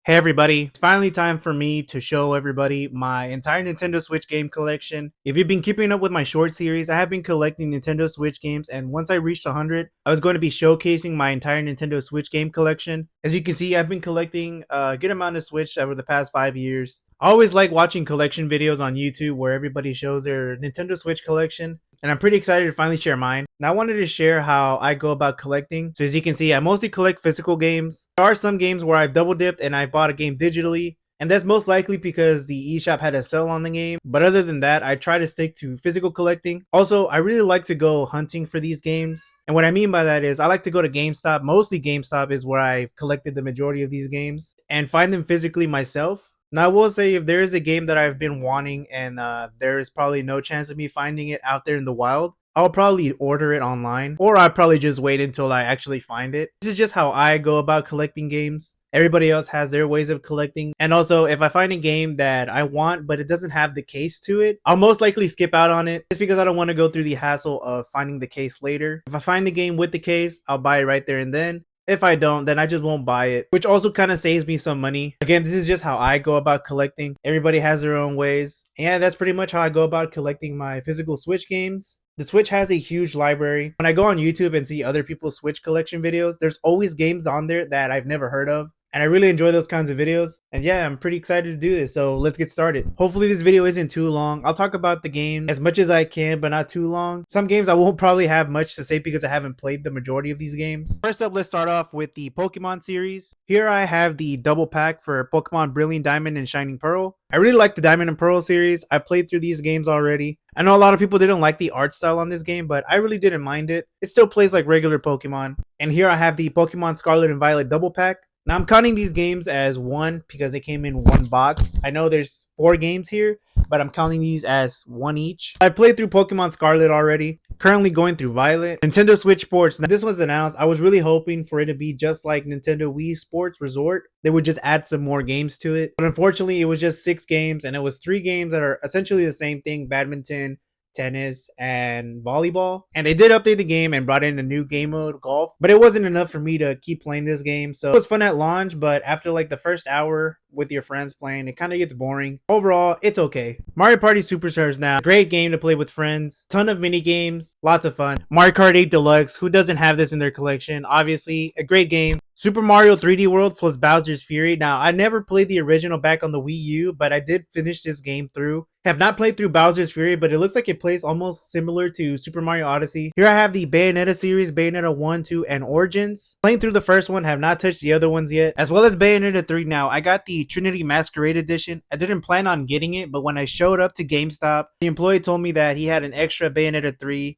Hey everybody, it's finally time for me to show everybody my entire Nintendo Switch game collection. If you've been keeping up with my short series, I have been collecting Nintendo Switch games, and once I reached 100, I was going to be showcasing my entire Nintendo Switch game collection. As you can see, I've been collecting a good amount of Switch over the past 5 years. I always like watching collection videos on YouTube where everybody shows their Nintendo Switch collection, and I'm pretty excited to finally share mine. Now I wanted to share how I go about collecting. So as you can see, I mostly collect physical games. There are some games where I've double dipped and I bought a game digitally, and that's most likely because the eShop had a sale on the game. But other than that, I try to stick to physical collecting. Also, I really like to go hunting for these games. And what I mean by that is I like to go to GameStop. Mostly GameStop is where I collected the majority of these games and find them physically myself. Now, I will say if there is a game that I've been wanting and there is probably no chance of me finding it out there in the wild, I'll probably order it online, or I'll probably just wait until I actually find it. This is just how I go about collecting games. Everybody else has their ways of collecting. And also, if I find a game that I want but it doesn't have the case to it, I'll most likely skip out on it just because I don't want to go through the hassle of finding the case later. If I find the game with the case, I'll buy it right there and then. If I don't, then I just won't buy it, which also kind of saves me some money. Again, this is just how I go about collecting. Everybody has their own ways. And that's pretty much how I go about collecting my physical Switch games. The Switch has a huge library. When I go on YouTube and see other people's Switch collection videos, there's always games on there that I've never heard of. And I really enjoy those kinds of videos. And yeah, I'm pretty excited to do this. So let's get started. Hopefully this video isn't too long. I'll talk about the game as much as I can, but not too long. Some games I won't probably have much to say because I haven't played the majority of these games. First up, let's start off with the Pokemon series. Here I have the double pack for Pokemon Brilliant Diamond and Shining Pearl. I really like the Diamond and Pearl series. I played through these games already. I know a lot of people didn't like the art style on this game, but I really didn't mind it. It still plays like regular Pokemon. And here I have the Pokemon Scarlet and Violet double pack. Now I'm counting these games as one because they came in one box. I know there's 4 games here, but I'm counting these as one each. I played through Pokemon Scarlet already, currently going through Violet. Nintendo Switch Sports. Now this was announced. I was really hoping for it to be just like Nintendo Wii Sports Resort. They would just add some more games to it. But unfortunately, it was just 6 games, and it was 3 games that are essentially the same thing: badminton, tennis, and volleyball. And they did update the game and brought in a new game mode, golf, but it wasn't enough for me to keep playing this game. So it was fun at launch, but after like the first hour with your friends playing, it kind of gets boring. Overall, it's okay. Mario Party Superstars now, great game to play with friends, ton of mini games, lots of fun. Mario Kart 8 Deluxe, who doesn't have this in their collection? Obviously a great game. Super Mario 3D World plus Bowser's Fury. Now, I never played the original back on the Wii U, but I did finish this game through. Have not played through Bowser's Fury, but it looks like it plays almost similar to Super Mario Odyssey. Here I have the Bayonetta series, Bayonetta 1, 2, and Origins. Playing through the first one, have not touched the other ones yet, as well as Bayonetta 3 now. I got the Trinity Masquerade Edition. I didn't plan on getting it, but when I showed up to GameStop, the employee told me that he had an extra Bayonetta 3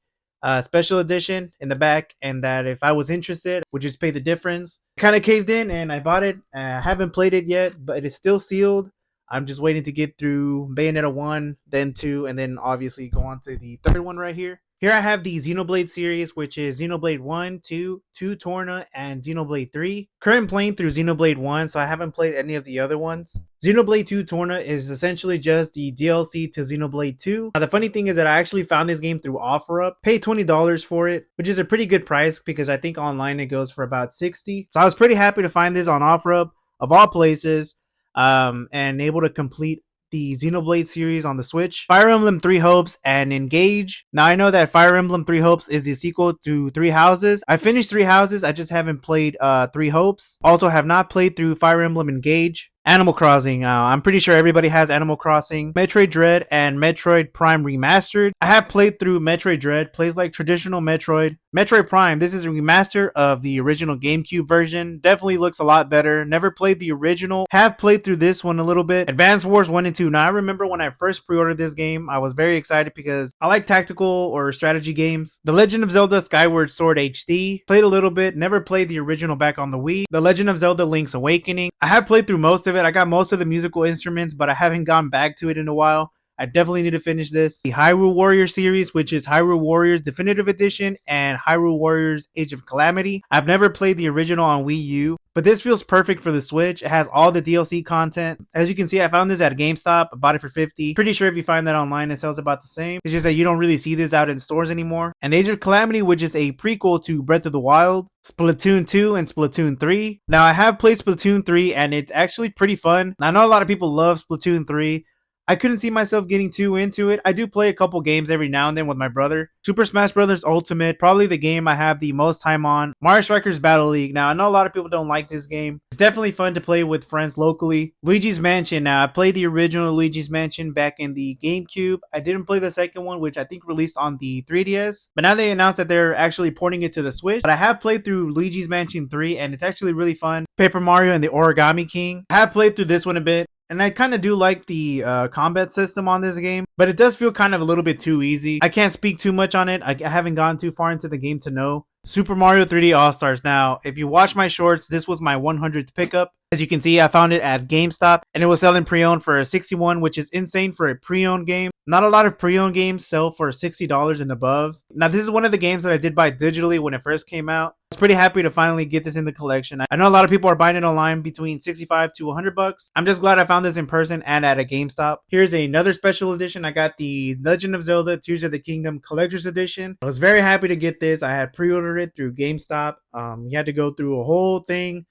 special edition in the back, and that if I was interested, would just pay the difference. Kind of caved in and I bought it. I haven't played it yet, but it's still sealed. I'm just waiting to get through Bayonetta 1, then 2, and then obviously go on to the third one right here. Here I have the Xenoblade series, which is Xenoblade 1, 2, 2 Torna, and Xenoblade 3. Current playing through Xenoblade 1, so I haven't played any of the other ones. Xenoblade 2 Torna is essentially just the DLC to Xenoblade 2. Now the funny thing is that I actually found this game through OfferUp, paid $20 for it, which is a pretty good price because I think online it goes for about $60. So I was pretty happy to find this on OfferUp, of all places, and able to complete the Xenoblade series on the Switch. Fire Emblem 3 Hopes and Engage. Now I know that Fire Emblem 3 Hopes is the sequel to 3 Houses. I finished 3 Houses, I just haven't played 3 Hopes. Also have not played through Fire Emblem Engage. Animal Crossing. I'm pretty sure everybody has Animal Crossing. Metroid Dread and Metroid Prime Remastered. I have played through Metroid Dread. Plays like traditional Metroid. Metroid Prime. This is a remaster of the original GameCube version. Definitely looks a lot better. Never played the original. Have played through this one a little bit. Advance Wars 1 and 2. Now I remember when I first pre-ordered this game, I was very excited because I like tactical or strategy games. The Legend of Zelda Skyward Sword HD. Played a little bit. Never played the original back on the Wii. The Legend of Zelda Link's Awakening. I have played through most of it. I got most of the musical instruments, but I haven't gone back to it in a while. I definitely need to finish this. The Hyrule Warrior series, which is Hyrule Warriors Definitive Edition and Hyrule Warriors Age of Calamity. I've never played the original on Wii U, but this feels perfect for the Switch. It has all the DLC content. As you can see, I found this at GameStop. I bought it for $50. Pretty sure if you find that online, it sells about the same. It's just that you don't really see this out in stores anymore. And Age of Calamity, which is a prequel to Breath of the Wild, Splatoon 2, and Splatoon 3. Now, I have played Splatoon 3, and it's actually pretty fun. I know a lot of people love Splatoon 3. I couldn't see myself getting too into it. I do play a couple games every now and then with my brother. Super Smash Bros. Ultimate, probably the game I have the most time on. Mario Strikers Battle League. Now, I know a lot of people don't like this game. It's definitely fun to play with friends locally. Luigi's Mansion. Now, I played the original Luigi's Mansion back in the GameCube. I didn't play the second one, which I think released on the 3DS. But now they announced that they're actually porting it to the Switch. But I have played through Luigi's Mansion 3, and it's actually really fun. Paper Mario and the Origami King. I have played through this one a bit. And I kind of do like the combat system on this game, but it does feel kind of a little bit too easy. I can't speak too much on it. I haven't gone too far into the game to know. Super Mario 3D All-Stars. Now, if you watch my shorts, this was my 100th pickup. As you can see, I found it at GameStop, and it was selling pre-owned for $61, which is insane for a pre-owned game. Not a lot of pre-owned games sell for $60 and above. Now, this is one of the games that I did buy digitally when it first came out. I was pretty happy to finally get this in the collection. I know a lot of people are buying it online between $65 to $100. I'm just glad I found this in person and at a GameStop. Here's another special edition. I got the Legend of Zelda Tears of the Kingdom Collector's Edition. I was very happy to get this. I had pre-ordered it through GameStop. You had to go through a whole thing.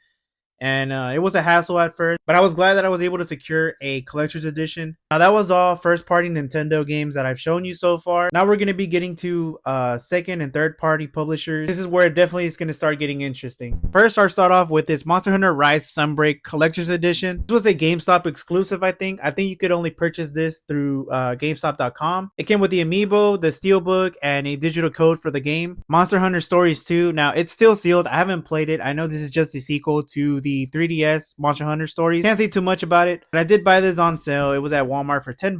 And it was a hassle at first, but I was glad that I was able to secure a collector's edition. Now, that was all first-party Nintendo games that I've shown you so far. Now we're going to be getting to second and third-party publishers. This is where it definitely is going to start getting interesting. First, I'll start off with this Monster Hunter Rise Sunbreak collector's edition. This was a GameStop exclusive, I think. I think you could only purchase this through GameStop.com. It came with the amiibo, the steelbook, and a digital code for the game. Monster Hunter Stories 2. Now, it's still sealed. I haven't played it. I know this is just a sequel to the 3DS Monster Hunter Stories. Can't say too much about it, but I did buy this on sale. It was at Walmart for $10.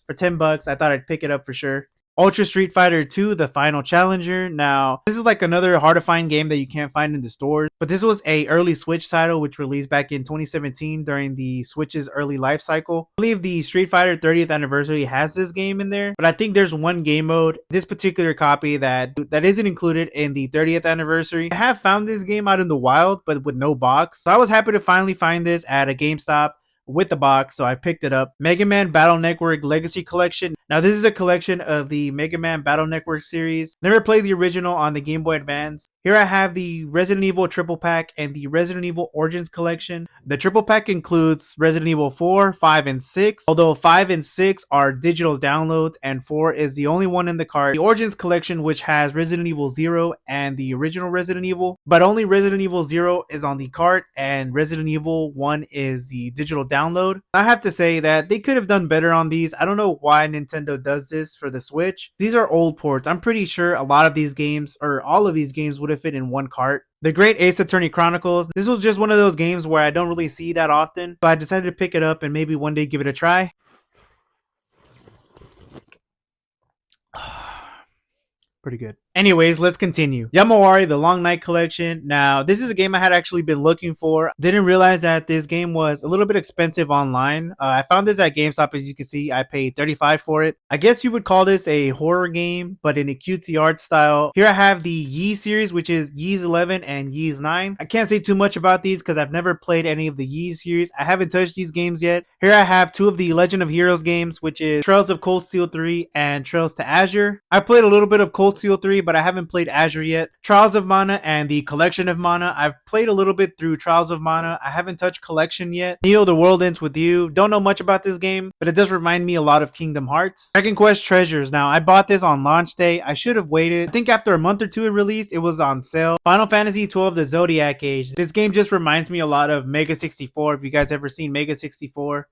For $10, I thought I'd pick it up for sure. Ultra Street Fighter 2, The Final Challenger. Now, this is like another hard to find game that you can't find in the stores, but this was a early Switch title which released back in 2017 during the Switch's early life cycle. I believe the Street Fighter 30th anniversary has this game in there, but I think there's one game mode, this particular copy that isn't included in the 30th anniversary. I have found this game out in the wild, but with no box. So I was happy to finally find this at a GameStop with the box, so I picked it up. Mega Man Battle Network Legacy Collection. Now, this is a collection of the Mega Man Battle Network series. Never played the original on the Game Boy Advance. Here I have the Resident Evil Triple Pack and the Resident Evil Origins Collection. The Triple Pack includes Resident Evil 4, 5, and 6, although 5 and 6 are digital downloads and 4 is the only one in the cart. The Origins Collection, which has Resident Evil 0 and the original Resident Evil, but only Resident Evil 0 is on the cart and Resident Evil 1 is the digital download. I have to say that they could have done better on these. I don't know why Nintendo does this for the Switch. These are old ports. I'm pretty sure a lot of these games, or all of these games, would have fit in one cart. The Great Ace Attorney Chronicles. This was just one of those games where I don't really see that often, but I decided to pick it up and maybe one day give it a try. Pretty good. Anyways, let's continue. Yamawari, The Long Night Collection. Now, this is a game I had actually been looking for. Didn't realize that this game was a little bit expensive online. I found this at GameStop. As you can see, I paid $35 for it. I guess you would call this a horror game, but in a cutesy art style. Here I have the Yi series, which is Ys 11 and Ys 9. I can't say too much about these because I've never played any of the Yi series. I haven't touched these games yet. Here I have two of the Legend of Heroes games, which is Trails of Cold Steel 3 and Trails to Azure. I played a little bit of Cold Steel 3, but I haven't played Azure yet. Trials of Mana and the Collection of Mana. I've played a little bit through Trials of Mana. I haven't touched Collection yet. Neo, The World Ends With You. Don't know much about this game, but it does remind me a lot of Kingdom Hearts. Dragon Quest Treasures. Now, I bought this on launch day. I should have waited. I think after a month or two it released, it was on sale. Final Fantasy 12, The Zodiac Age. This game just reminds me a lot of Mega 64. If you guys ever seen Mega 64,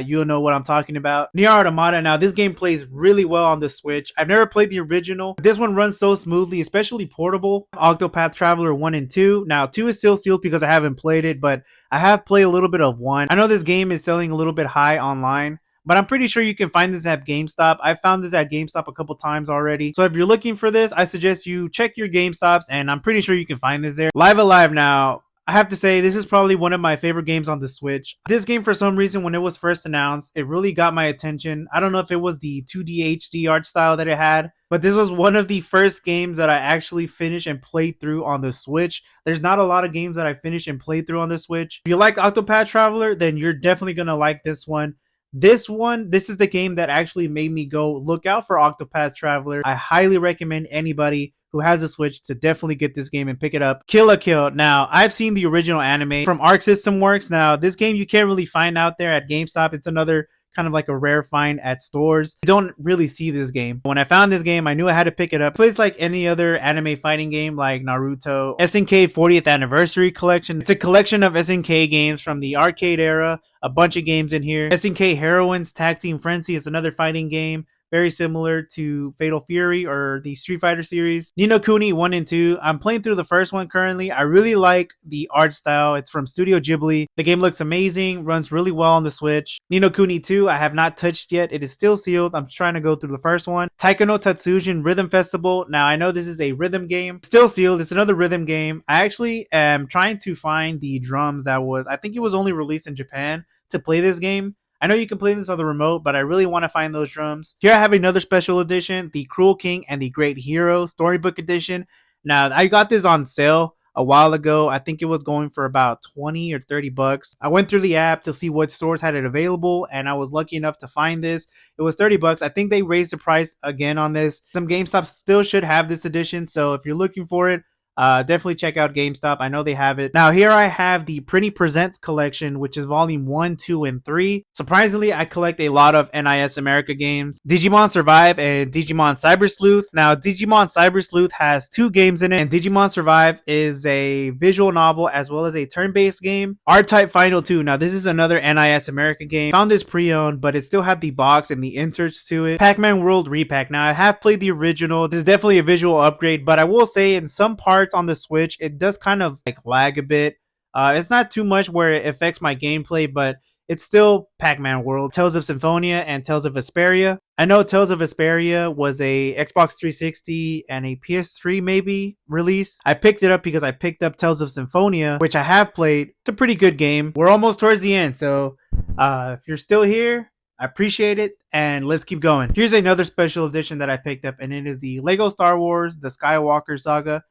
you'll know what I'm talking about. Nier Automata. Now, this game plays really well on the Switch. I've never played the original. This one runs so smoothly, especially portable. Octopath Traveler 1 and 2. Now, 2 is still sealed because I haven't played it, but I have played a little bit of 1. I know this game is selling a little bit high online, but I'm pretty sure you can find this at GameStop. I found this at GameStop a couple times already. So if you're looking for this, I suggest you check your GameStops, and I'm pretty sure you can find this there. Live Alive. Now, I have to say, this is probably one of my favorite games on the Switch. This game, for some reason, when it was first announced, it really got my attention. I don't know if it was the 2D HD art style that it had, but this was one of the first games that I actually finished and played through on the Switch. There's not a lot of games that I finished and played through on the Switch. If you like Octopath Traveler, then you're definitely going to like this one. This is the game that actually made me go look out for Octopath Traveler. I highly recommend anybody who has a Switch to definitely get this game and pick it up. Kill la Kill. Now, I've seen the original anime from Arc System Works. Now, this game you can't really find out there at GameStop. It's another kind of like a rare find at stores. You don't really see this game. When I found this game, I knew I had to pick it up. It plays like any other anime fighting game like Naruto. SNK 40th Anniversary Collection. It's a collection of SNK games from the arcade era. A bunch of games in here. SNK Heroines Tag Team Frenzy is another fighting game. Very similar to Fatal Fury or the Street Fighter series. Ni no Kuni 1 and 2. I'm playing through the first one currently. I really like the art style. It's from Studio Ghibli. The game looks amazing, runs really well on the Switch. Ni no Kuni 2, I have not touched yet. It is still sealed. I'm trying to go through the first one. Taiko no Tatsujin Rhythm Festival. Now, I know this is a rhythm game. Still sealed. It's another rhythm game. I actually am trying to find the drums that was, I think it was only released in Japan to play this game. I know you can play this on the remote, but I really want to find those drums. Here I have another special edition, the Cruel King and the Great Hero Storybook Edition. Now, I got this on sale a while ago. I think it was going for about 20 or 30 bucks. I went through the app to see what stores had it available, and I was lucky enough to find this. It was 30 bucks. I think they raised the price again on this. Some GameStop still should have this edition, so if you're looking for it, definitely check out GameStop. I know they have it. Now, here I have the Pretty Presents collection, which is volume 1, 2, and 3. Surprisingly, I collect a lot of NIS America games. Digimon Survive and Digimon Cyber Sleuth. Now, Digimon Cyber Sleuth has 2 games in it, and Digimon Survive is a visual novel as well as a turn-based game. R-Type Final 2. Now, this is another NIS America game. Found this pre-owned, but it still had the box and the inserts to it. Pac-Man World Repack. Now, I have played the original. This is definitely a visual upgrade, but I will say in some parts on the Switch, it does kind of like lag a bit. It's not too much where it affects my gameplay, but it's still Pac-Man World. Tales of Symphonia and Tales of Vesperia. I know Tales of Vesperia was a Xbox 360 and a PS3 maybe release. I picked it up because I picked up Tales of Symphonia, which I have played. It's a pretty good game. We're almost towards the end, so if you're still here, I appreciate it, and let's keep going. Here's another special edition that I picked up, and it is the Lego Star Wars The Skywalker Saga.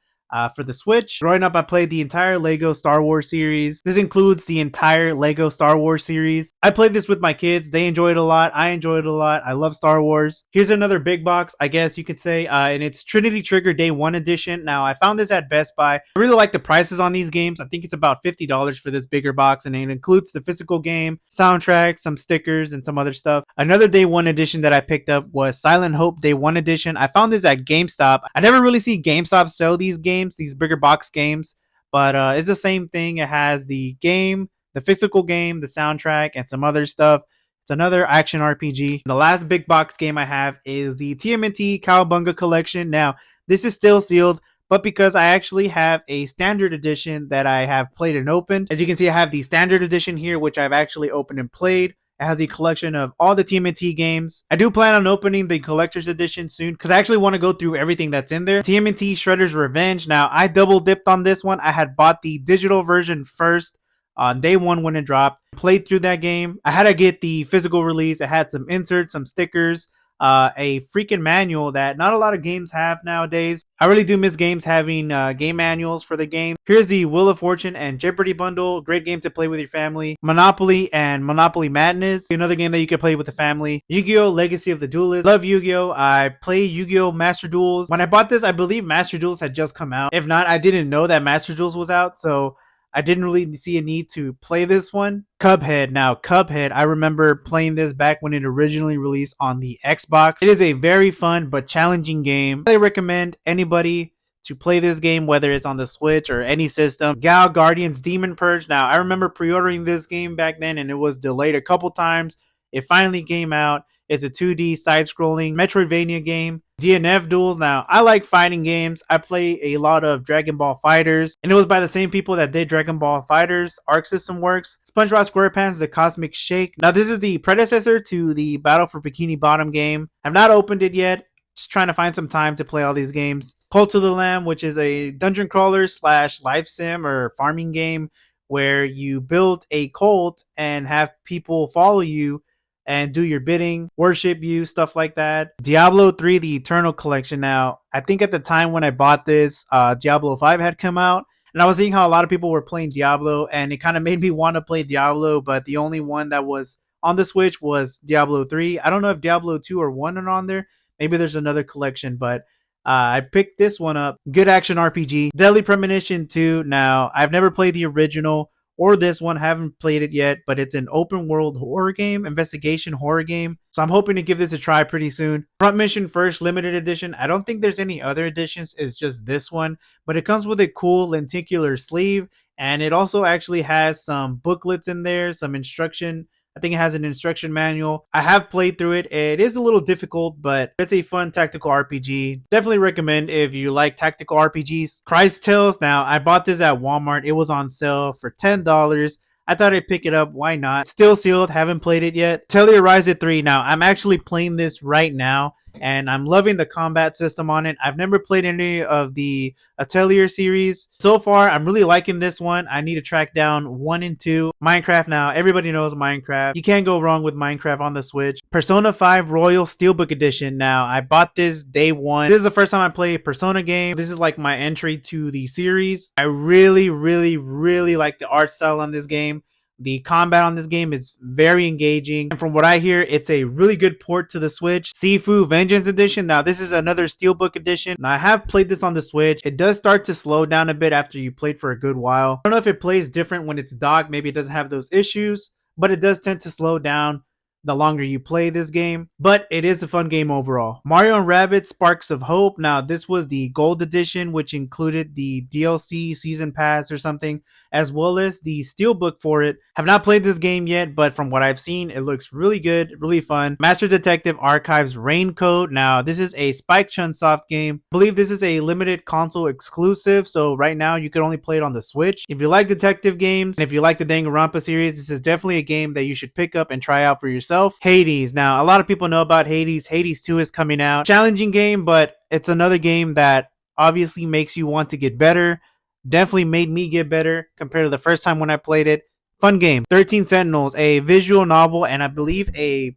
For the Switch. Growing up, I played the entire Lego Star Wars series. This includes the entire Lego Star Wars series. I played this with my kids. They enjoyed it a lot. I enjoyed it a lot. I love Star Wars. Here's another big box, I guess you could say, and it's Trinity Trigger Day 1 edition. Now, I found this at Best Buy. I really like the prices on these games. I think it's about $50 for this bigger box, and it includes the physical game, soundtrack, some stickers, and some other stuff. Another Day 1 edition that I picked up was Silent Hope Day 1 edition. I found this at GameStop. I never really see GameStop sell these games, these bigger box games, but it's the same thing. It has the game, the physical game, the soundtrack, and some other stuff. It's another action RPG. The last big box game I have is the TMNT Cowabunga Collection. Now, this is still sealed, but because I actually have a standard edition that I have played and opened. As you can see, I have the standard edition here, which I've actually opened and played. It has a collection of all the TMNT games. I do plan on opening the collector's edition soon because I actually want to go through everything that's in there. TMNT Shredder's Revenge. Now, I double dipped on this one. I had bought the digital version first on day 1 when it dropped. Played through that game. I had to get the physical release. It had some inserts, some stickers, a freaking manual that not a lot of games have nowadays. I really do miss games having game manuals for the game. Here's the Wheel of Fortune and Jeopardy bundle. Great game to play with your family. Monopoly and Monopoly Madness. Another game that you can play with the family. Yu-Gi-Oh! Legacy of the Duelist. Love Yu-Gi-Oh! I play Yu-Gi-Oh! Master Duels. When I bought this, I believe Master Duels had just come out. If not, I didn't know that Master Duels was out, so I didn't really see a need to play this one. Cuphead. Now, Cuphead, I remember playing this back when it originally released on the Xbox. It is a very fun but challenging game. I recommend anybody to play this game, whether it's on the Switch or any system. Gal Guardians Demon Purge. Now, I remember pre-ordering this game back then, and it was delayed a couple times. It finally came out. It's a 2D side-scrolling Metroidvania game. DNF Duels. Now, I like fighting games. I play a lot of Dragon Ball FighterZ, and it was by the same people that did Dragon Ball FighterZ. Arc System Works. SpongeBob SquarePants The Cosmic Shake. Now, this is the predecessor to the Battle for Bikini Bottom game. I've not opened it yet. Just trying to find some time to play all these games. Cult of the Lamb, which is a dungeon crawler slash life sim or farming game where you build a cult and have people follow you and do your bidding, worship you, stuff like that. Diablo 3, the Eternal Collection. Now, I think at the time when I bought this, Diablo 5 had come out. And I was seeing how a lot of people were playing Diablo, and it kind of made me want to play Diablo, but the only one that was on the Switch was Diablo 3. I don't know if Diablo 2 or 1 are on there. Maybe there's another collection, but I picked this one up. Good action RPG. Deadly Premonition 2. Now, I've never played the original or this one, haven't played it yet, but it's an open world horror game, investigation horror game. So I'm hoping to give this a try pretty soon. Front Mission First limited edition. I don't think there's any other editions, it's just this one, but it comes with a cool lenticular sleeve, and it also actually has some booklets in there, some instruction. I think it has an instruction manual. I have played through it. It is a little difficult, but it's a fun tactical RPG. Definitely recommend if you like tactical RPGs. Christ Tales. Now, I bought this at Walmart. It was on sale for $10. I thought I'd pick it up. Why not? Still sealed. Haven't played it yet. Telluride 3. Now, I'm actually playing this right now, and I'm loving the combat system on it. I've never played any of the Atelier series. So far, I'm really liking this one. I need to track down 1 and 2. Minecraft. Now, everybody knows Minecraft. You can't go wrong with Minecraft on the Switch. Persona 5 Royal Steelbook Edition. Now, I bought this day one. This is the first time I play a Persona game. This is like my entry to the series. I really like the art style on this game. The combat on this game is very engaging. And from what I hear, it's a really good port to the Switch. Sifu Vengeance Edition. Now, this is another Steelbook Edition. Now, I have played this on the Switch. It does start to slow down a bit after you played for a good while. I don't know if it plays different when it's docked. Maybe it doesn't have those issues, but it does tend to slow down the longer you play this game. But it is a fun game overall. Mario and Rabbids Sparks of Hope. Now, this was the Gold Edition, which included the DLC Season Pass or something, as well as the Steelbook for it. Have not played this game yet, but from what I've seen, it looks really good, really fun. Master Detective Archives Raincoat. Now, this is a Spike Chunsoft game. I believe this is a limited console exclusive, so right now you can only play it on the Switch. If you like detective games, and if you like the Danganronpa series, this is definitely a game that you should pick up and try out for yourself. Hades. Now, a lot of people know about Hades. Hades 2 is coming out. Challenging game, but it's another game that obviously makes you want to get better. Definitely made me get better compared to the first time when I played it. Fun game. 13 Sentinels, a visual novel, and I believe a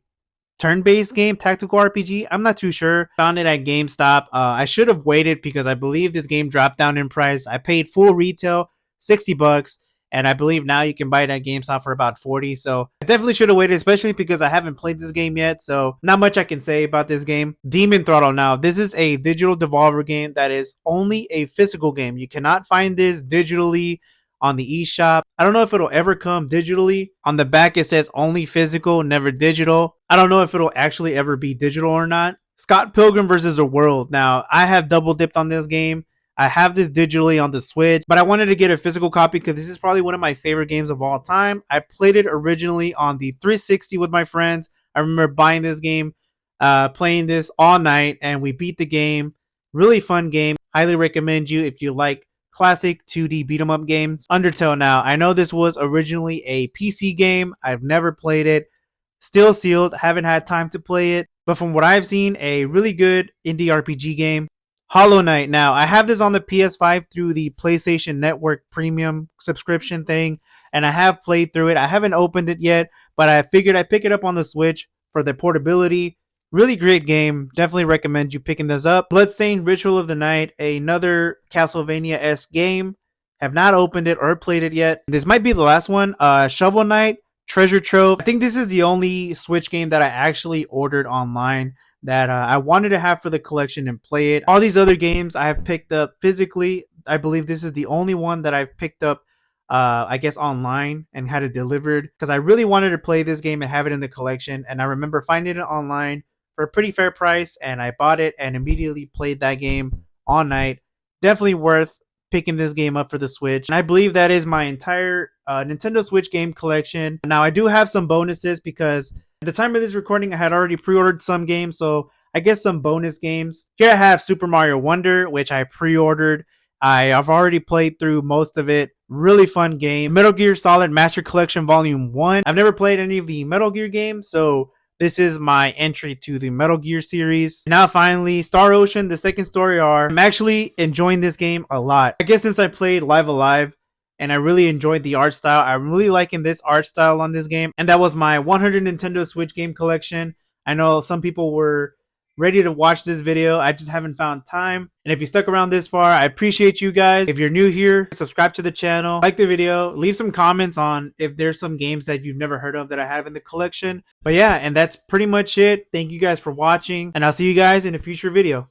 turn-based game, tactical RPG. I'm not too sure. Found it at GameStop. I should have waited because I believe this game dropped down in price. I paid full retail, $60, and I believe now you can buy it at GameStop for about $40. So I definitely should have waited, especially because I haven't played this game yet. So not much I can say about this game. Demon Throttle. Now, this is a digital Devolver game that is only a physical game. You cannot find this digitally on the eShop. I don't know if it'll ever come digitally. On the back, it says only physical, never digital. I don't know if it'll actually ever be digital or not. Scott Pilgrim vs. the World. Now, I have double dipped on this game. I have this digitally on the Switch, but I wanted to get a physical copy because this is probably one of my favorite games of all time. I played it originally on the 360 with my friends. I remember buying this game, playing this all night, and we beat the game. Really fun game. Highly recommend you if you like classic 2D beat 'em up games. Undertale. Now, I know this was originally a PC game. I've never played it. Still sealed. Haven't had time to play it. But from what I've seen, a really good indie RPG game. Hollow Knight. Now, I have this on the PS5 through the PlayStation Network Premium subscription thing, and I have played through it. I haven't opened it yet, but I figured I'd pick it up on the Switch for the portability. Really great game. Definitely recommend you picking this up. Bloodstained Ritual of the Night, another Castlevania-esque game. Have not opened it or played it yet. This might be the last one. Shovel Knight, Treasure Trove. I think this is the only Switch game that I actually ordered online that I wanted to have for the collection and play it. All these other games I have picked up physically. I believe this is the only one that I've picked up, I guess, online and had it delivered because I really wanted to play this game and have it in the collection. And I remember finding it online for a pretty fair price, and I bought it and immediately played that game all night. Definitely worth picking this game up for the Switch. And I believe that is my entire Nintendo Switch game collection. Now, I do have some bonuses because at the time of this recording, I had already pre-ordered some games, so I guess some bonus games. Here I have Super Mario Wonder, which I pre-ordered. I have already played through most of it. Really fun game. Metal Gear Solid Master Collection Volume 1. I've never played any of the Metal Gear games, so This is my entry to the Metal Gear series. Now finally, Star Ocean, the second story arc. I'm actually enjoying this game a lot. I guess since I played Live Alive and I really enjoyed the art style, I'm really liking this art style on this game. And that was my 100 Nintendo Switch game collection. I know some people were ready to watch this video. I just haven't found time. And if you stuck around this far, I appreciate you guys. If you're new here, subscribe to the channel, like the video, leave some comments on if there's some games that you've never heard of that I have in the collection. But yeah, and that's pretty much it. Thank you guys for watching, and I'll see you guys in a future video.